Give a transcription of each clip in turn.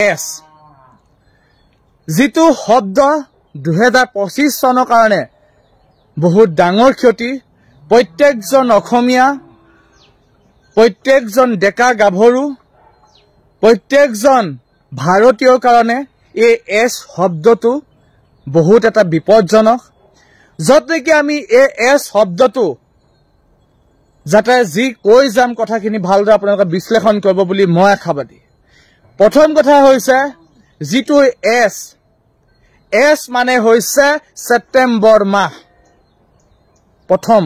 S যিটো শব্দ 2025 চনৰ কাৰণে বহুত ডাঙৰ ক্ষতি প্ৰত্যেকজন অসমীয়া প্ৰত্যেকজন ডেকা গাভৰু প্ৰত্যেকজন ভাৰতীয়ৰ কাৰণে এই এছ শব্দটো বহুত এটা বিপদজনক যতকি আমি এই এছ শব্দটো যাতে যি কৈ যাম কথাখিনি ভালদৰে আপোনালোকে বিশ্লেষণ কৰিব বুলি মই আশাবাদী প্ৰথম কথা হৈছে যিটো এছ মানে হৈছে সেপ্টেম্বৰ মাহ প্ৰথম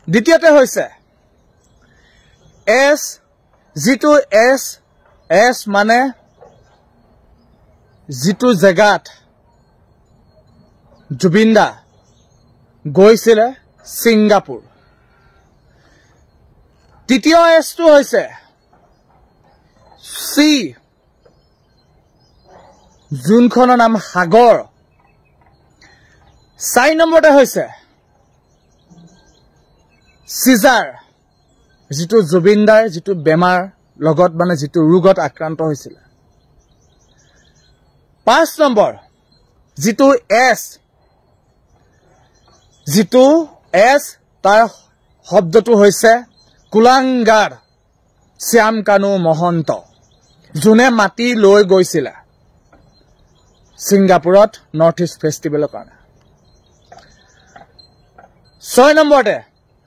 দ্বিতীয়তে হৈছে এছ যিটো এছ মানে যিটো জেগাত জুবিন দা গৈছিলে সিংগাপুৰ তৃতীয় এছটো হৈছে সি যোনখনৰ নাম সাগৰ 4 নম্বৰতে হৈছে সিজাৰ যিটো জুবিনদাৰ যিটো বেমাৰ লগত মানে যিটো ৰোগত আক্ৰান্ত হৈছিল 5 নম্বৰ যিটো এছ তাৰ শব্দটো হৈছে কুলাংগাৰ শ্যাম কানু মহন্ত যোনে মাটি লৈ গৈছিল সিংগাপুৰত নৰ্থ ইষ্ট ফেষ্টিভেলৰ কাৰণে 6 নম্বৰতে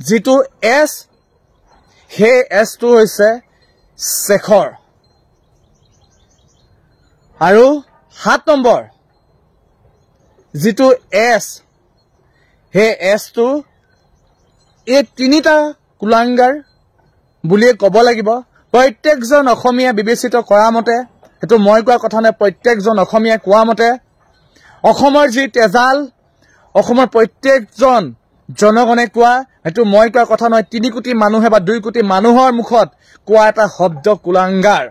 যিটো এছ সেই এছটো হৈছে শেখৰ আৰু 7 নম্বৰ যিটো এছ সেই এছটো এই তিনিটা কুলাংগাৰ বুলিয়ে ক'ব লাগিব প্ৰত্যেকজন অসমীয়া বিবেচিত কৰা মতে এটো মই কোৱা কথা নাই প্ৰত্যেকজন অসমীয়া কোৱা মতে অসমৰ যি তেজাল অসমৰ প্ৰত্যেকজন জনগণে কোৱা এটো মই কোৱা কথা নহয় 3 কোটি মানুহে বা 2 কোটি মানুহৰ মুখত কোৱা এটা শব্দ কুলাংগাৰ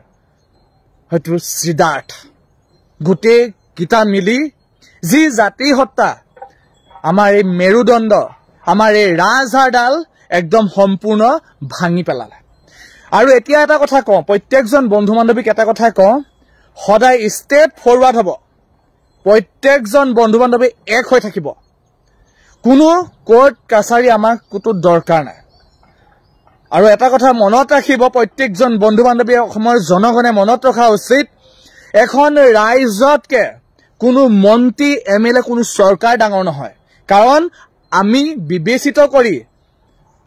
হয়তো সিদ্ধাৰ্থ গোটেই কিটা মিলি যি জাতি হত্যা আমাৰ এই মেৰুদণ্ড আমাৰ এই ৰাজহাড়ডাল একদম সম্পূৰ্ণ ভাঙি পেলালে আৰু এতিয়া এটা কথা কওঁ প্ৰত্যেকজন বন্ধু বান্ধৱীক এটা কথা কওঁ সদায় ষ্টেপ ফৰৱাৰ্ড হ'ব প্ৰত্যেকজন বন্ধু বান্ধৱী এক হৈ থাকিব কোনো কোৰ্ট কাছাৰী আমাক কোনো দৰকাৰ নাই আৰু এটা কথা মনত ৰাখিব প্ৰত্যেকজন বন্ধু বান্ধৱী অসমৰ জনগণে মনত ৰখা উচিত এখন ৰাইজতকে কোনো মন্ত্ৰী এমএলএ কোনো চৰকাৰ ডাঙৰ নহয় কাৰণ আমি বিবেচিত কৰি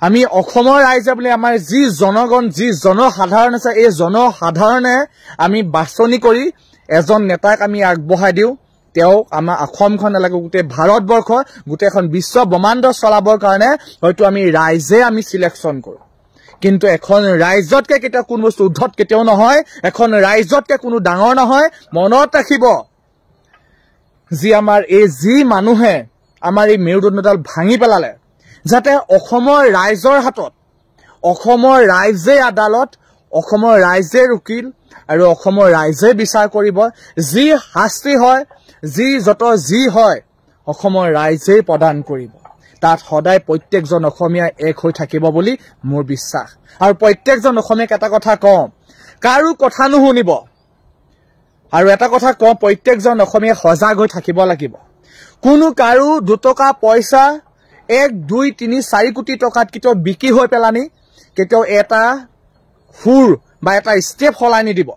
আমি অসমৰ ৰাইজে বুলি আমাৰ যি জনগণ যি জনসাধাৰণ আছে এই জনসাধাৰণে আমি বাছনি কৰি এজন নেতাক আমি আগবঢ়াই দিও তেও আমাৰ অসমখন নালাগে গোটেই ভাৰতবৰ্ষ গোটেইখন বিশ্ব ব্ৰহ্মাণ্ড চলাবৰ কাৰণে হয়তো আমি ৰাইজে আমি সিলেকশন কৰো কিন্তু এখন ৰাইজতকে কেতিয়া কোন বস্তু উদ্ধত কেতিয়াও নহয় এখন ৰাইজতকে কোনো ডাঙৰ নহয় মনত ৰাখিব যি আমাৰ এই যি মানুহে আমাৰ এই মেৰুদণ্ডডাল ভাঙি পেলালে যাতে অসমৰ ৰাইজৰ হাতত অসমৰ ৰাইজে আদালত অসমৰ ৰাইজে উকিল আৰু অসমৰ ৰাইজে বিচাৰ কৰিব যি শাস্তি হয় যি হয় অসমৰ ৰাইজে প্ৰদান কৰিব তাত সদায় প্ৰত্যেকজন অসমীয়া এক হৈ থাকিব বুলি মোৰ বিশ্বাস আৰু প্ৰত্যেকজন অসমীয়াক এটা কথা কওঁ কাৰো কথা নুশুনিব আৰু এটা কথা কওঁ প্ৰত্যেকজন অসমীয়া সজাগ হৈ থাকিব লাগিব কোনো কাৰো 2 টকা পইচা 1 2 3 4 কোটি টকাত কিটো বিকি হৈ পেলানি কেতিয়াও এটা ফুৰ বা এটা ষ্টেপ হলাই নিদিব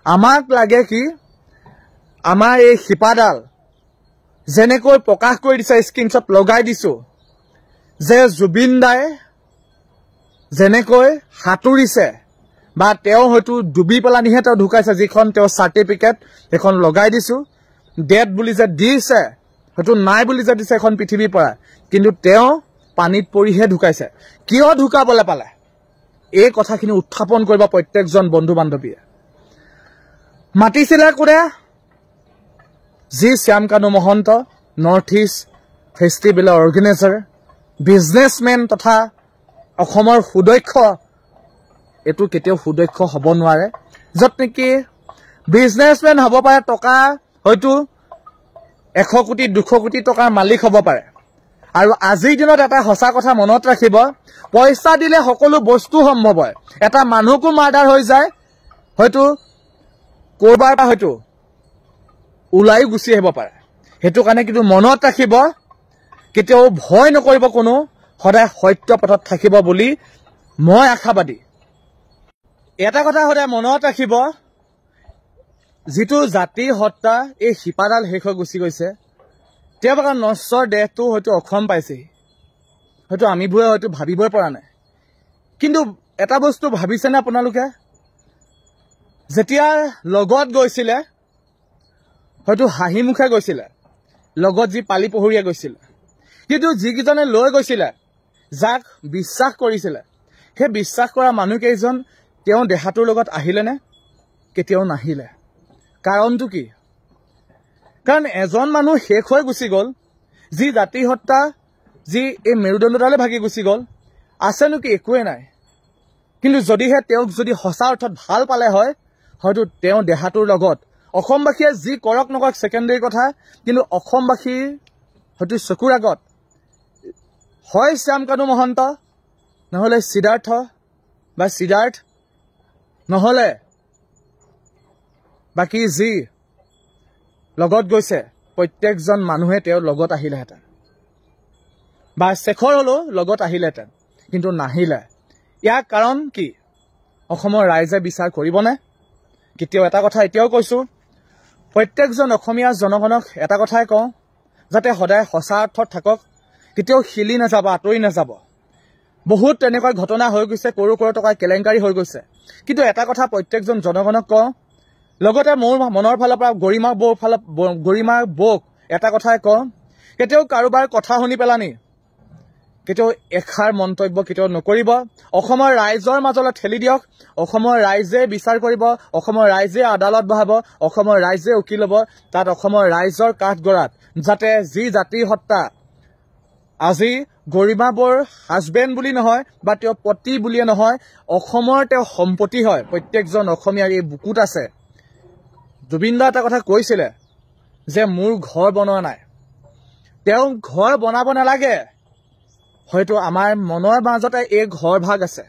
আমাক লাগে কি আমাৰ এই শিপাডাল যেনেকৈ প্ৰকাশ কৰি দিছে স্ক্ৰিনশ্বট লগাই দিছো যে জুবিন দাই যেনেকৈ হাতুৰিছে বা তেও হয়তো ডুবি পেলানিহে তেও ঢুকাইছে যিখন তেও সাৰ্টিফিকেট এখন লগাই দিছো ডেট বুলি যে দিছে হয়তো নাই বুলি যে দিছে এখন পৃথিৱীৰ পৰা কিন্তু তেও পানীত পৰিহে ঢুকাইছে কিয় ঢুকাবলৈ পালে এই কথাখিনি উত্থাপন কৰিব প্ৰত্যেকজন বন্ধু বান্ধৱীয়ে মাতিছিলে কোনে যি শ্যাম কানু মহন্ত নৰ্থ ইষ্ট ফেষ্টিভেলৰ অৰ্গেনাইজাৰ বিজনেছমেন তথা অসমৰ সুদক্ষ এটো কেতিয়াও সুদক্ষ হ'ব নোৱাৰে যত নেকি বিজনেছমেন হ'ব পাৰে টকা হয়তো 100 কোটি 200 কোটি টকাৰ মালিক হ'ব পাৰে আৰু আজিৰ দিনত এটা হসা কথা মনত ৰাখিব পইচা দিলে সকলো বস্তু সম্ভৱ হয় এটা মানুহকো মাৰ্ডাৰ হৈ যায় হয়তো ক'ৰবাৰ পৰা হয়তো ওলাই গুচি আহিব পাৰে। সেইটো কাৰণে কিন্তু মনত ৰাখিব, কেতিয়াও ভয় নকৰিব, কোনো সদায় সত্য পথত থাকিব বুলি মই আশাবাদী। এটা কথা সদায় মনত ৰাখিব, যিটো জাতি হত্যা এই শিপাডাল শেষ হৈ গুচি গৈছে, তেওঁলোকৰ নশ্বৰ দেহটো হয়তো অক্ষম পাইছেহি, হয়তো আমিবোৰে হয়তো ভাবিবই পৰা নাই। কিন্তু এটা বস্তু ভাবিছেনে আপোনালোকে, যেতিয়া লগত গৈছিলে হয়তো হাঁহি মুখে গৈছিলে, লগত যি পালি পহৰীয়া গৈছিলে, কিন্তু যিকেইজনে লৈ গৈছিলে, যাক বিশ্বাস কৰিছিলে, সেই বিশ্বাস কৰা মানুহকেইজন তেওঁ দেহাটোৰ লগত আহিলেনে? কেতিয়াও নাহিলে। কাৰণটো কি? কাৰণ এজন মানুহ শেষ হৈ গুচি গ'ল, যি জাতি হত্যা, যি এই মেৰুদণ্ডডালে ভাগি গুচি গ'ল, আছেনো কি? একোৱে নাই। কিন্তু যদিহে তেওঁক যদি সঁচা অৰ্থত ভাল পালে হয়, হয়তো তেওঁ দেহাটোৰ লগত অসমবাসীয়ে যি কৰক নকৰক ছেকেণ্ডেৰী কথা, কিন্তু অসমবাসীৰ হয়তো চকুৰ আগত হয় শ্যামকানু মহন্ত, নহ'লে সিদ্ধাৰ্থ বা সিদ্ধাৰ্থ, নহ'লে বাকী যি লগত গৈছে প্ৰত্যেকজন মানুহে তেওঁৰ লগত আহিলেহেঁতেন, বা শেখৰ হ'লেও লগত আহিলেহেঁতেন, কিন্তু নাহিলে। ইয়াৰ কাৰণ কি? অসমৰ ৰাইজে বিচাৰ কৰিবনে? কেতিয়াও এটা কথা এতিয়াও কৈছোঁ, প্ৰত্যেকজন অসমীয়া জনগণক এটা কথাই কওঁ, যাতে সদায় সঁচা অৰ্থত থাকক, কেতিয়াও হিলি নাযাব, আঁতৰি নাযাব। বহুত তেনেকুৱা ঘটনা হৈ গৈছে, কৰোৰ কৰোৰ টকাৰ কেলেংকাৰী হৈ গৈছে। কিন্তু এটা কথা প্ৰত্যেকজন জনগণক কওঁ, লগতে মোৰ মনৰ ফালৰ পৰা গৰিমা বৌক এটা কথাই কওঁ, কেতিয়াও কাৰোবাৰ কথা শুনি পেলানি কেতিয়াও এষাৰ মন্তব্য কেতিয়াও নকৰিব। অসমৰ ৰাইজৰ মাজলৈ ঠেলি দিয়ক, অসমৰ ৰাইজে বিচাৰ কৰিব, অসমৰ ৰাইজে আদালত বহাব, অসমৰ ৰাইজে উকিল হ'ব, তাত অসমৰ ৰাইজৰ কাঠগড়াত যাতে যি জাতি হত্যা আজি গৰিমা বৌৰ হাজবেণ্ড বুলি নহয় বা তেওঁৰ পতি বুলিয়ে নহয়, অসমৰ তেওঁ সম্পত্তি হয়, প্ৰত্যেকজন অসমীয়াৰ এই বুকুত আছে। জুবিন দা এটা কথা কৈছিলে যে মোৰ ঘৰ বনোৱা নাই, তেওঁ ঘৰ বনাব নালাগে, হয়তো আমাৰ মনৰ মাজতে এই ঘৰ ভাগ আছে,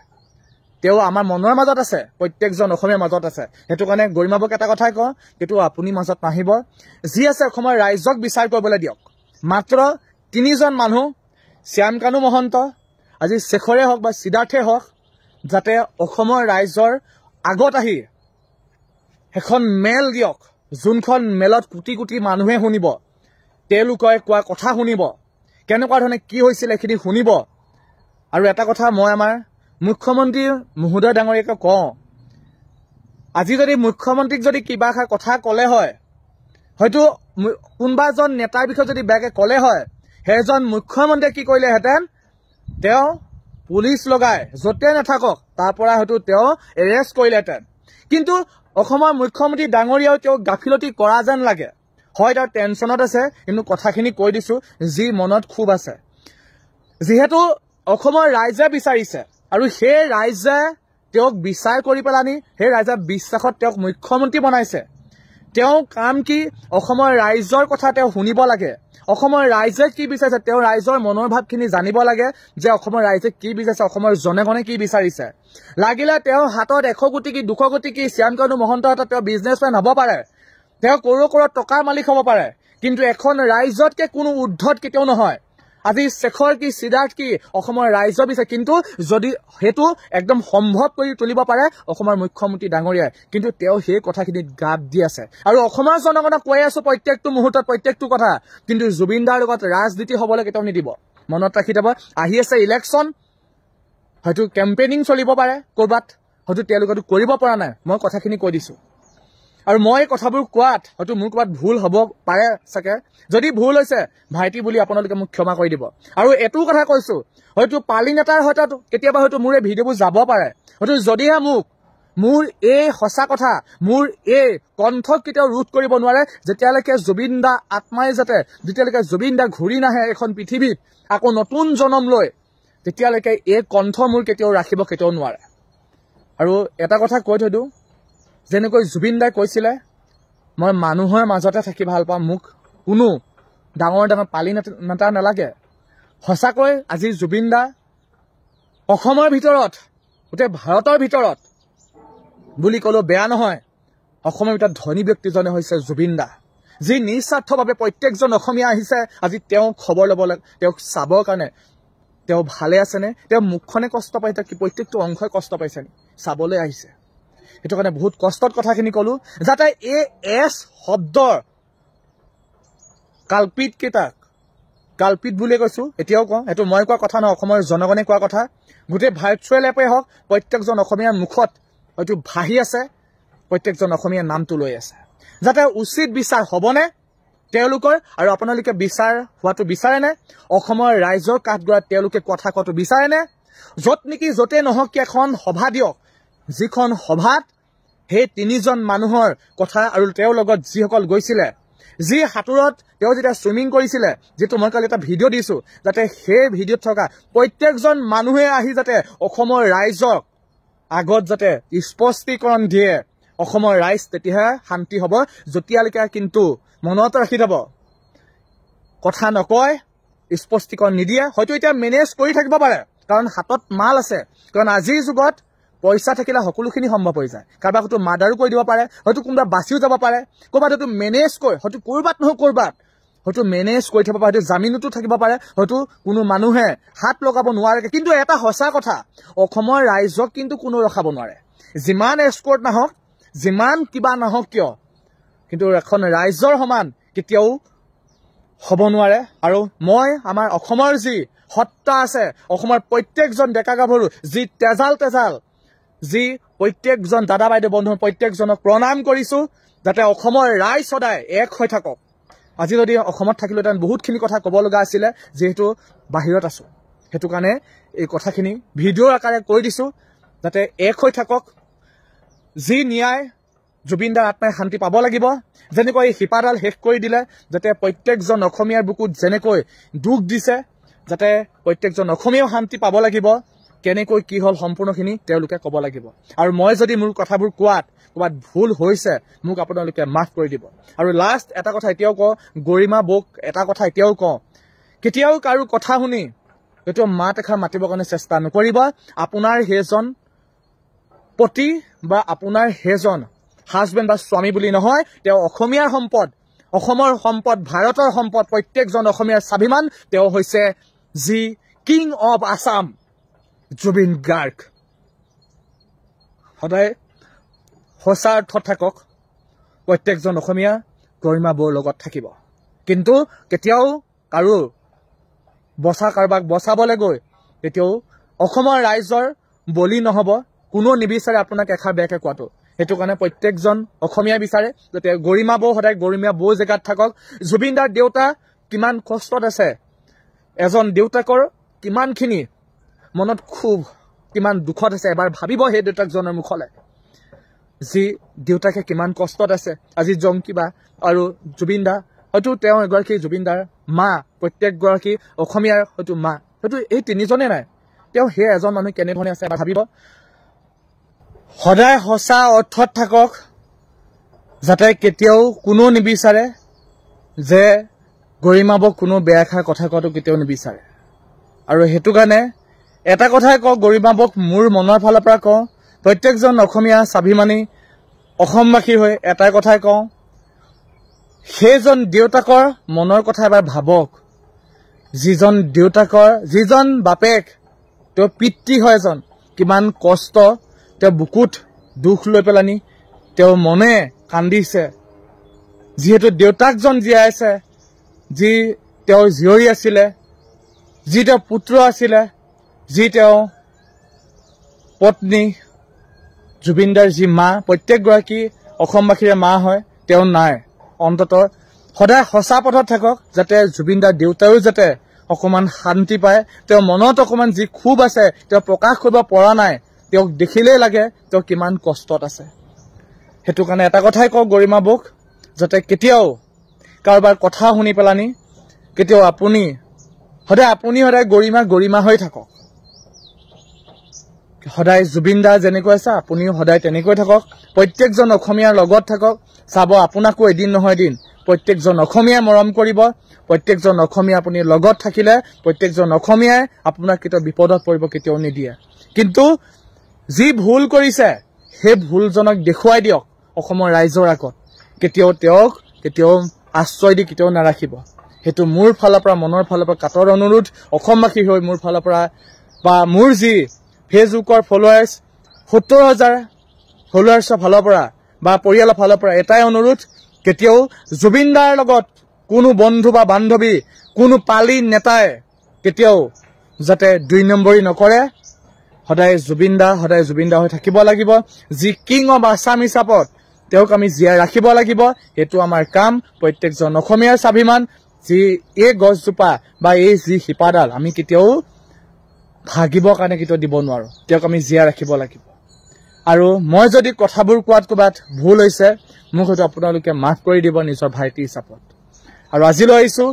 তেওঁ আমাৰ মনৰ মাজত আছে, প্ৰত্যেকজন অসমীয়াৰ মাজত আছে। সেইটো কাৰণে গৰিমাবক এটা কথাই কওঁ, কিন্তু আপুনি মাজত নাহিব, যি আছে অসমৰ ৰাইজক বিচাৰ কৰিবলৈ দিয়ক। মাত্ৰ 3জন মানুহ, শ্যামকানু মহন্ত, আজি শেখৰে হওক বা সিদ্ধাৰ্থে হওক, যাতে অসমৰ ৰাইজৰ আগত আহি এখন মেল দিয়ক, যোনখন মেলত কোটি কোটি মানুহে শুনিব, তেওঁলোকে কোৱা কথা শুনিব, কেনেকুৱা ধৰণে কি হৈছিলে সেইখিনি শুনিব। আৰু এটা কথা মই আমাৰ মুখ্যমন্ত্ৰী মহোদয় ডাঙৰীয়াকে কওঁ, আজি যদি মুখ্যমন্ত্ৰীক যদি কিবা এষাৰ কথা ক'লে হয়, হয়তো কোনোবা এজন নেতাৰ বিষয়ে যদি বেয়াকৈ ক'লে হয়, সেইজন মুখ্যমন্ত্ৰীয়ে কি কৰিলেহেঁতেন, তেওঁ পুলিচ লগাই য'তে নাথাকক তাৰ পৰা হয়তো তেওঁ এৰেষ্ট কৰিলেহেঁতেন। কিন্তু অসমৰ মুখ্যমন্ত্ৰী ডাঙৰীয়াও তেওঁ গাফিলতি কৰা যেন লাগে। হয়, তেওঁ টেনশ্যনত আছে, কিন্তু কথাখিনি কৈ দিছোঁ যি মনত ক্ষোভ আছে। যিহেতু অসমৰ ৰাইজে বিচাৰিছে আৰু সেই ৰাইজে তেওঁক বিচাৰ কৰি পেলানি, সেই ৰাইজে বিশ্বাসত তেওঁক মুখ্যমন্ত্ৰী বনাইছে। তেওঁ কাম কি? অসমৰ ৰাইজৰ কথা তেওঁ শুনিব লাগে, অসমৰ ৰাইজে কি বিচাৰিছে তেওঁ ৰাইজৰ মনৰ ভাৱখিনি জানিব লাগে, যে অসমৰ ৰাইজে কি বিচাৰিছে, অসমৰ জনগণে কি বিচাৰিছে। লাগিলে তেওঁ হাতত 100 কোটি কি 200 কোটি কি শ্যামকানু মহন্তৰ হাতত তেওঁ বিজনেছমেন হ'ব পাৰে, তেওঁ কৰোৰ কৰোৰ টকাৰ মালিক হ'ব পাৰে, কিন্তু এখন ৰাইজতকে কোনো উদ্ধত কেতিয়াও নহয়। আজি শেখৰ কি সিদ্ধাৰ্থ কি অসমৰ ৰাইজ বিচাৰে, কিন্তু যদি সেইটো একদম সম্ভৱ কৰি তুলিব পাৰে অসমৰ মুখ্যমন্ত্ৰী ডাঙৰীয়াই, কিন্তু তেওঁ সেই কথাখিনিত গাত দি আছে। আৰু অসমৰ জনগণক কৈ আছো প্ৰত্যেকটো মুহূৰ্তত প্ৰত্যেকটো কথা, কিন্তু জুবিন দাৰ লগত ৰাজনীতি হ'বলৈ কেতিয়াও নিদিব। মনত ৰাখি থব, আহি আছে ইলেকশ্যন, হয়তো কেম্পেইনিং চলিব পাৰে ক'ৰবাত, হয়তো তেওঁলোকেতো কৰিব পৰা নাই, মই কথাখিনি কৈ দিছোঁ। আৰু মই কথাবোৰ কোৱাত হয়তো মোৰ ক'ৰবাত ভুল হ'ব পাৰে চাগে, যদি ভুল হৈছে ভাইটি বুলি আপোনালোকে মোক ক্ষমা কৰি দিব। আৰু এইটো কথা কৈছোঁ, হয়তো পালি নেতাৰ হয়তো কেতিয়াবা হয়তো মোৰ এই ভিডিঅ'বোৰ যাব পাৰে, হয়তো যদিহে মোৰ এই সঁচা কথা, মোৰ এই কণ্ঠক কেতিয়াও ৰোধ কৰিব নোৱাৰে, যেতিয়ালৈকে জুবিন দা আত্মাই যেতিয়ালৈকে জুবিন দা ঘূৰি নাহে এখন পৃথিৱীত আকৌ নতুন জনম লৈ, তেতিয়ালৈকে এই কণ্ঠ মোৰ কেতিয়াও ৰাখিব কেতিয়াও নোৱাৰে। আৰু এটা কথা কৈ থৈ দিওঁ, যেনেকৈ জুবিন দাই কৈছিলে, মই মানুহৰ মাজতে থাকি ভাল পাওঁ, মোক কোনো ডাঙৰ ডাঙৰ পালি নেতা নালাগে। সঁচাকৈ আজি জুবিন দা অসমৰ ভিতৰত, গোটেই ভাৰতৰ ভিতৰত বুলি ক'লেও বেয়া নহয়, অসমৰ এটা ধনী ব্যক্তিজনে হৈছে জুবিন দা, যি নিস্বাৰ্থভাৱে প্ৰত্যেকজন অসমীয়া আহিছে আজি তেওঁ খবৰ ল'বলৈ, তেওঁক চাবৰ কাৰণে। তেওঁ ভালে আছেনে, তেওঁ মুখখনে কষ্ট পাইছে কি প্ৰত্যেকটো অংশই কষ্ট পাইছে নি চাবলৈ আহিছে। সেইটো কাৰণে বহুত কষ্টত কথাখিনি ক'লো, যাতে এই এছ শব্দৰ কালপিত কেইটাক কালপিত বুলিয়ে কৈছো, এতিয়াও কওঁ, এইটো মই কোৱা কথা নহয়, অসমৰ জনগণে কোৱা কথা। গোটেই ভাৰ্চুৱেল এপে হওক প্ৰত্যেকজন অসমীয়াৰ মুখত হয়তো ভাহি আছে, প্ৰত্যেকজন অসমীয়াৰ নামটো লৈ আছে। যাতে উচিত বিচাৰ হ'বনে তেওঁলোকৰ, আৰু আপোনালোকে বিচাৰ হোৱাটো বিচাৰেনে? অসমৰ ৰাইজৰ কাঠগড়াত তেওঁলোকে কথা কোৱাটো বিচাৰেনে? য'ত নেকি য'তে নহওক কি এখন সভা দিয়ক, যিখন সভাত সেই 3জন মানুহৰ কথা আৰু তেওঁৰ লগত যিসকল গৈছিলে, যি সাঁতোৰত তেওঁ যেতিয়া চুইমিং কৰিছিলে, যিটো মই কালি এটা ভিডিঅ' দিছোঁ, যাতে সেই ভিডিঅ'ত থকা প্ৰত্যেকজন মানুহে আহি যাতে অসমৰ ৰাইজক আগত যাতে স্পষ্টীকৰণ দিয়ে। অসমৰ ৰাইজ তেতিয়াহে শান্তি হ'ব, যেতিয়ালৈকে কিন্তু মনত ৰাখি থ'ব, কথা নকয়, স্পষ্টীকৰণ নিদিয়ে। হয়তো এতিয়া মেনেজ কৰি থাকিব পাৰে, কাৰণ হাতত মাল আছে, কাৰণ আজিৰ যুগত পইচা থাকিলে সকলোখিনি সম্ভৱ হৈ যায়। কাৰোবাক হয়তো মাৰ্ডাৰো কৰি দিব পাৰে, হয়তো কোনোবা বাচিও যাব পাৰে, ক'ৰবাত হয়তো মেনেজ কৰি, হয়তো ক'ৰবাত নহয় ক'ৰবাত হয়তো মেনেজ কৰি থাকিব পাৰে, হয়তো জামিনতো থাকিব পাৰে, হয়তো কোনো মানুহে হাত লগাব নোৱাৰে। কিন্তু এটা সঁচা কথা, অসমৰ ৰাইজক কিন্তু কোনো ৰখাব নোৱাৰে, যিমান এস্কৰ্ট নাহক, যিমান কিবা নহওক কিয়, কিন্তু এখন ৰাইজৰ সমান কেতিয়াও হ'ব নোৱাৰে। আৰু মই আমাৰ অসমৰ যি সত্তা আছে, অসমৰ প্ৰত্যেকজন ডেকা গাভৰু, যি তেজাল যি প্ৰত্যেকজন দাদা বাইদেউ বন্ধু প্ৰত্যেকজনক প্ৰণাম কৰিছোঁ, যাতে অসমৰ ৰাইজ সদায় এক হৈ থাকক। আজি যদি অসমত থাকিলোঁ তেনে বহুতখিনি কথা ক'ব লগা আছিলে, যিহেতু বাহিৰত আছোঁ, সেইটো কাৰণে এই কথাখিনি ভিডিঅ'ৰ আকাৰে কৈ দিছোঁ, যাতে এক হৈ থাকক। যি ন্যায় জুবিন দাৰ আত্মাই শান্তি পাব লাগিব, যেনেকৈ শিপাডাল শেষ কৰি দিলে, যাতে প্ৰত্যেকজন অসমীয়াৰ বুকুত যেনেকৈ দুখ দিছে, যাতে প্ৰত্যেকজন অসমীয়াও শান্তি পাব লাগিব। কেনেকৈ কি হ'ল সম্পূৰ্ণখিনি তেওঁলোকে ক'ব লাগিব। আৰু মই যদি মোৰ কথাবোৰ কোৱাত ক'ৰবাত ভুল হৈছে, মোক আপোনালোকে মাফ কৰি দিব। আৰু লাষ্ট এটা কথা এতিয়াও কওঁ, গৰিমা বৌক এটা কথা এতিয়াও কওঁ, কেতিয়াও কাৰো কথা শুনি এইটো মাত এষাৰ মাতিবৰ কাৰণে চেষ্টা নকৰিব। আপোনাৰ সেইজন পতি বা আপোনাৰ সেইজন হাজবেণ্ড বা স্বামী বুলি নহয়, তেওঁ অসমীয়াৰ সম্পদ, অসমৰ সম্পদ, ভাৰতৰ সম্পদ, প্ৰত্যেকজন অসমীয়াৰ স্বাভিমান। তেওঁ হৈছে যি কিং অৱ আছাম, জুবিন গাৰ্গ। সদায় সঁচা অৰ্থত থাকক, প্ৰত্যেকজন অসমীয়া গৰিমা বৌৰ লগত থাকিব, কিন্তু কেতিয়াও কাৰো কাৰোবাক বচাবলৈ গৈ তেতিয়াও অসমৰ ৰাইজৰ বলি নহ'ব। কোনো নিবিচাৰে আপোনাক এষাৰ বেয়াকৈ কোৱাটো। সেইটো কাৰণে প্ৰত্যেকজন অসমীয়াই বিচাৰে যাতে গৰিমা বৌ সদায় গৰিমা বৌ জেগাত থাকক। জুবিন দাৰ দেউতা কিমান কষ্টত আছে, এজন দেউতাকৰ কিমানখিনি মনত ক্ষোভ, কিমান দুখত আছে, এবাৰ ভাবিব সেই দেউতাকজনৰ মুখলৈ, যি দেউতাকে কিমান কষ্টত আছে। আজি জংকিবা আৰু জুবিন দা, হয়তো তেওঁ এগৰাকী জুবিন দাৰ মা, প্ৰত্যেকগৰাকী অসমীয়াৰ হয়তো মা, হয়তো এই 3জনে নাই, তেওঁ সেই এজন মানুহ কেনেধৰণে আছে এবাৰ ভাবিব। সদায় সঁচা অৰ্থত থাকক, যাতে কেতিয়াও কোনো নিবিচাৰে যে গৰিমা বৌক কোনো বেয়া এষাৰ কথা কোৱাটো কেতিয়াও নিবিচাৰে। আৰু সেইটো কাৰণে এটা কথাই কওঁ, গৰিমা বৌক মোৰ মনৰ ফালৰ পৰা কওঁ, প্ৰত্যেকজন অসমীয়া স্বাভিমানী অসমবাসী হৈ এটাই কথাই কওঁ, সেইজন দেউতাকৰ মনৰ কথা এবাৰ ভাবক, যিজন দেউতাকৰ, যিজন বাপেক, তেওঁ পিতৃ হয় এজন, কিমান কষ্ট, তেওঁ বুকুত দুখ লৈ পেলানি তেওঁ মনে কান্দিছে। যিহেতু দেউতাকজন জীয়াই আছে, যি তেওঁৰ জীয়ৰী আছিলে, যি তেওঁ পুত্ৰ আছিলে, যি তেওঁ পত্নী, জুবিন দাৰ যি মা, প্ৰত্যেকগৰাকী অসমবাসীৰে মা হয়, তেওঁ নাই। অন্ততঃ সদায় সঁচা পথত থাকক, যাতে জুবিন দাৰ দেউতায়ো যাতে অকণমান শান্তি পায়। তেওঁৰ মনত অকণমান যি ক্ষোভ আছে, তেওঁ প্ৰকাশ কৰিব পৰা নাই, তেওঁক দেখিলেই লাগে তেওঁ কিমান কষ্টত আছে। সেইটো কাৰণে এটা কথাই কওঁ গৰিমা বৌক, যাতে কেতিয়াও কাৰোবাৰ কথা শুনি পেলানি কেতিয়াও আপুনি সদায় গৰিমা হৈ থাকক। সদায় জুবিন দা যেনেকৈ আছে আপুনিও সদায় তেনেকৈ থাকক, প্ৰত্যেকজন অসমীয়াৰ লগত থাকক। চাব আপোনাকো এদিন নহয় এদিন প্ৰত্যেকজন অসমীয়াই মৰম কৰিব, প্ৰত্যেকজন অসমীয়া আপুনি লগত থাকিলে প্ৰত্যেকজন অসমীয়াই আপোনাক কেতিয়াও বিপদত পৰিব কেতিয়াও নিদিয়ে। কিন্তু যি ভুল কৰিছে সেই ভুলজনক দেখুৱাই দিয়ক, অসমৰ ৰাইজৰ আগত কেতিয়াও আশ্ৰয় দি কেতিয়াও নাৰাখিব হেতু মোৰ ফালৰ পৰা মনৰ ফালৰ পৰা কাটৰ অনুৰোধ অসমবাসী হৈ মোৰ ফালৰ পৰা বা মোৰ যি ফেচবুকৰ ফলোৱাৰ্স ৭০,০০০ ফলোৱাৰ্সৰ ফালৰ পৰা বা পৰিয়ালৰ ফালৰ পৰা এটাই অনুৰোধ কেতিয়াও জুবিন দাৰ লগত কোনো বন্ধু বা বান্ধৱী কোনো পালি নেতাই কেতিয়াও যাতে ২ নম্বৰী নকৰে সদায় জুবিন দা হৈ থাকিব লাগিব যি কিং অফ আছাম হিচাপত তেওঁক আমি জীয়াই ৰাখিব লাগিব এটো আমাৰ কাম প্ৰত্যেকজন অসমীয়াৰ স্বাভিমান যি এই গছজোপা বা এই যি শিপাডাল আমি কেতিয়াও ভাগিবৰ কাৰণে কেতিয়াও দিব নোৱাৰো তেওঁক আমি জীয়াই ৰাখিব লাগিব আৰু মই যদি কথাবোৰ কোৱাত ক'বাত ভুল হৈছে মোক হয়তো আপোনালোকে মাফ কৰি দিব নিজৰ ভাইটি হিচাপত আৰু আজিলৈ আহিছো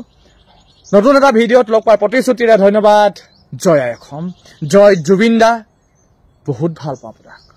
নতুন এটা ভিডিঅ'ত লগ পাই প্ৰতিশ্ৰুতিৰে ধন্যবাদ জয় অসম জয় জুবিন দা বহুত ভাল পাওঁ আপোনাক